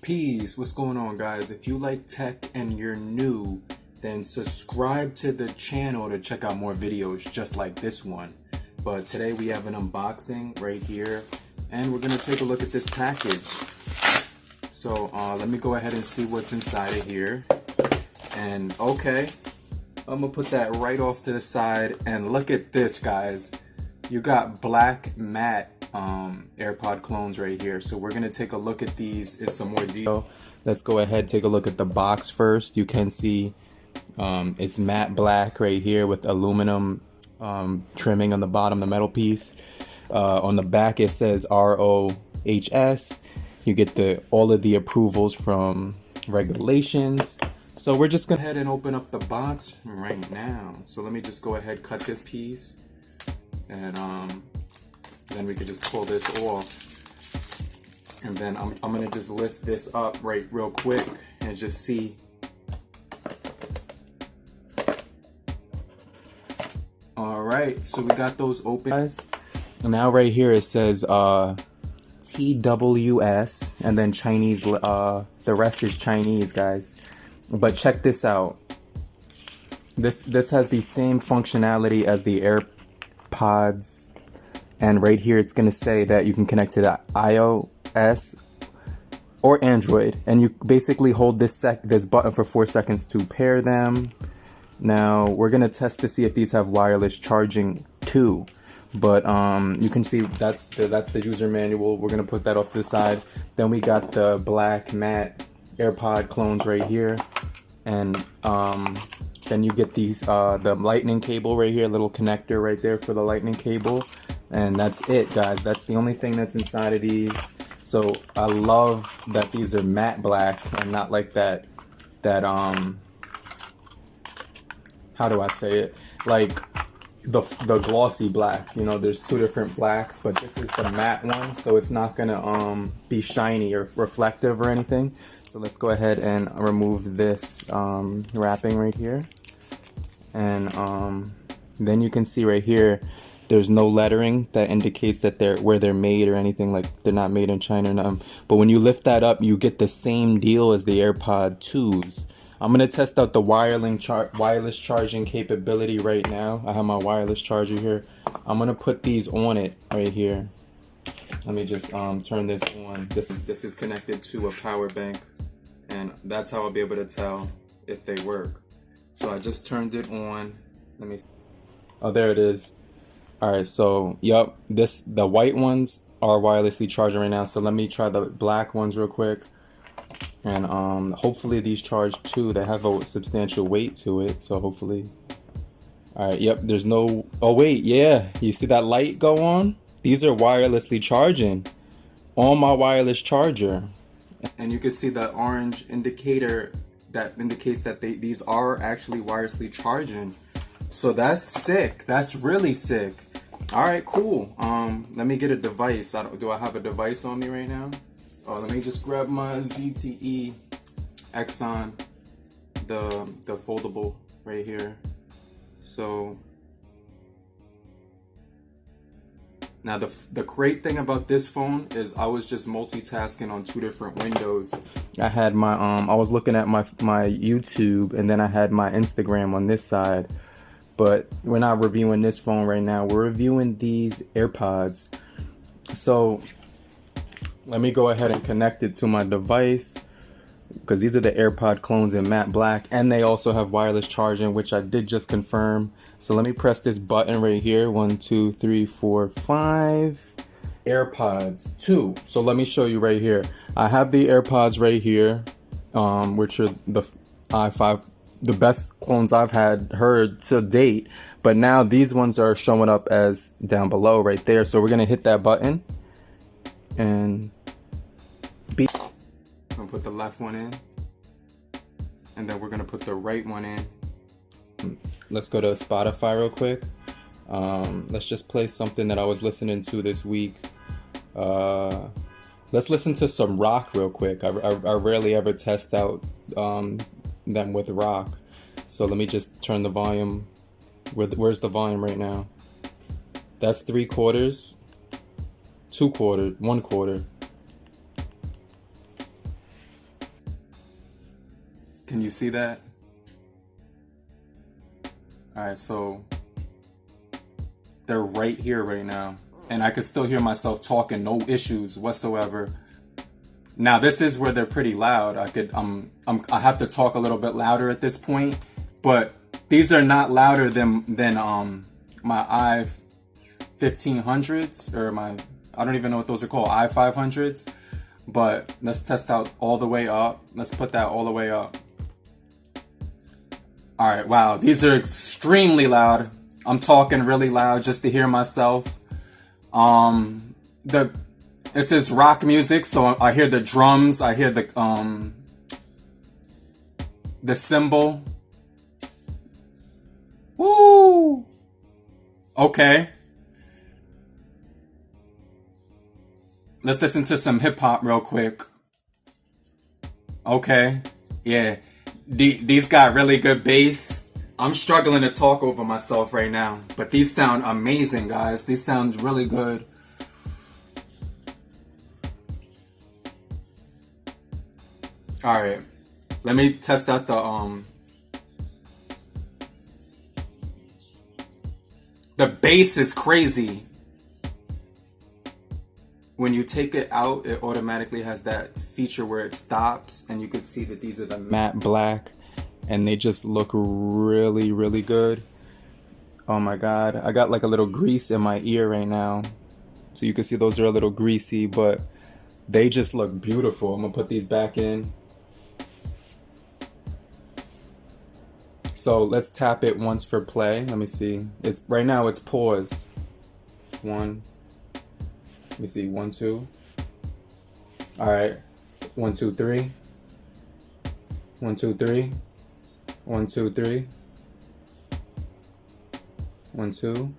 Peace, what's going on, guys? If you like tech and you're new, then subscribe to the channel to check out more videos just like this one. But today we have an unboxing right here, and we're gonna take a look at this package. So let me go ahead and see what's inside of here. And okay, I'm gonna put that right off to the side, and look at this, guys. You got black matte AirPod clones right here. So we're gonna take a look at these in some more detail. Let's go ahead, take a look at the box first. You can see it's matte black right here with aluminum trimming on the bottom, the metal piece. On the back it says ROHS. You get all of the approvals from regulations. So we're just gonna go ahead and open up the box right now. So let me just go ahead, cut this piece, and then we can just pull this off. And then I'm gonna just lift this up real quick and just see. All right, so we got those open, guys. Now right here it says TWS, and then Chinese. The rest is Chinese, guys. But check this out. This has the same functionality as the Airpods, and right here it's gonna say that you can connect to the iOS or Android, and you basically hold this button for 4 seconds to pair them. Now we're gonna test to see if these have wireless charging too. But you can see that's the user manual. We're gonna put that off to the side. Then we got the black matte AirPod clones right here, and then you get these the lightning cable right here, little connector right there for the lightning cable, and that's it, guys. That's the only thing that's inside of these. So I love that these are matte black and not like that how do I say it, like the glossy black. You know, there's two different blacks, but this is the matte one, so it's not gonna be shiny or reflective or anything. So let's go ahead and remove this wrapping right here, and then you can see right here there's no lettering that indicates that where they're made or anything, like they're not made in China or nothing. But when you lift that up, you get the same deal as the AirPod 2s. I'm gonna test out the wireless charging capability right now. I have my wireless charger here. I'm gonna put these on it right here. Let me just turn this on. This is connected to a power bank, and that's how I'll be able to tell if they work. So I just turned it on. Let me. Oh, there it is. All right. So yep, the white ones are wirelessly charging right now. So let me try the black ones real quick. And hopefully these charge too. They have a substantial weight to it, so hopefully. All right, yep, there's no, oh wait, yeah, you see that light go on? These are wirelessly charging on my wireless charger. And you can see that orange indicator that indicates that these are actually wirelessly charging. So that's sick, that's really sick. All right, cool. Let me get a device. Do I have a device on me right now? Oh, let me just grab my ZTE Exxon, the foldable right here. So now the great thing about this phone is I was just multitasking on two different windows. I had my I was looking at my YouTube, and then I had my Instagram on this side. But we're not reviewing this phone right now. We're reviewing these AirPods. So let me go ahead and connect it to my device, because these are the AirPod clones in matte black, and they also have wireless charging, which I did just confirm. So let me press this button right here. 1, 2, 3, 4, 5. AirPods 2. So let me show you right here. I have the AirPods right here, which are the i5, the best clones I've heard to date. But now these ones are showing up as down below right there. So we're gonna hit that button. And I'm gonna put the left one in, and then we're gonna put the right one in. Let's go to Spotify real quick. Let's just play something that I was listening to this week. Let's listen to some rock real quick. I rarely ever test out them with rock. So let me just turn the volume. Where's the volume right now? That's 3/4. 2/4, 1/4. you see that? Alright, so they're right here right now. And I could still hear myself talking, no issues whatsoever. Now this is where they're pretty loud. I have to talk a little bit louder at this point, but these are not louder than my i1500s or I don't even know what those are called, i500s. But let's test out all the way up. Let's put that all the way up. All right, wow, these are extremely loud. I'm talking really loud just to hear myself. This is rock music, so I hear the drums, I hear the cymbal. Woo! Okay. Let's listen to some hip hop real quick. Okay. Yeah. These got really good bass. I'm struggling to talk over myself right now, but these sound amazing, guys. These sound really good. All right. Let me test out the bass is crazy. When you take it out, it automatically has that feature where it stops, and you can see that these are the matte black, and they just look really, really good. Oh my God, I got like a little grease in my ear right now. So you can see those are a little greasy, but they just look beautiful. I'm gonna put these back in. So let's tap it once for play. Let me see. Right now it's paused. Let me see, 1, 2. All right, 1, 2, 3. 1, 2, 3. 1, 2, 3. 1, 2.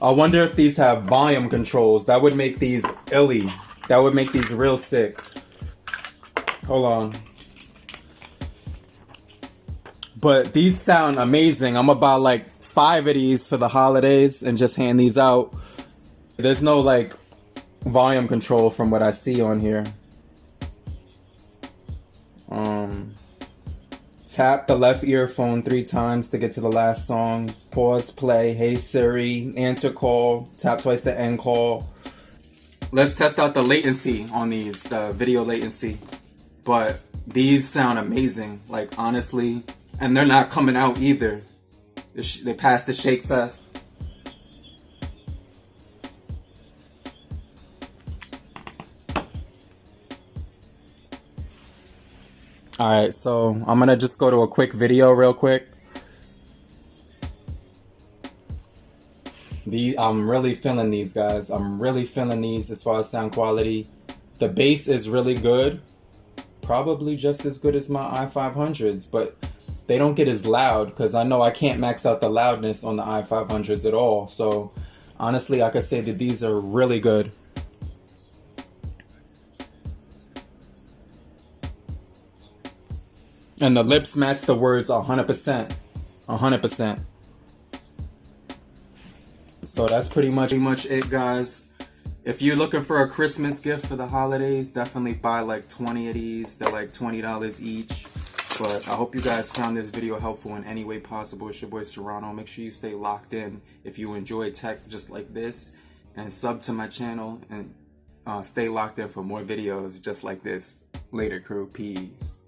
I wonder if these have volume controls. That would make these illy. That would make these real sick. Hold on. But these sound amazing. I'm about like 5 of these for the holidays and just hand these out. There's no like volume control from what I see on here. Tap the left earphone 3 times to get to the last song. Pause, play, hey Siri, answer call, tap twice to end call. Let's test out the latency on these, the video latency. But these sound amazing, like honestly, and they're not coming out either. They passed the shake test. Alright, so I'm gonna just go to a quick video real quick. I'm really feeling these, guys. I'm really feeling these as far as sound quality. The bass is really good. Probably just as good as my i500s, but they don't get as loud because I know I can't max out the loudness on the i500s at all. So honestly, I could say that these are really good. And the lips match the words 100%. 100%. So that's pretty much it, guys. If you're looking for a Christmas gift for the holidays, definitely buy like 20 of these. They're like $20 each. But I hope you guys found this video helpful in any way possible. It's your boy Serrano. Make sure you stay locked in if you enjoy tech just like this. And sub to my channel. And stay locked in for more videos just like this. Later, crew. Peace.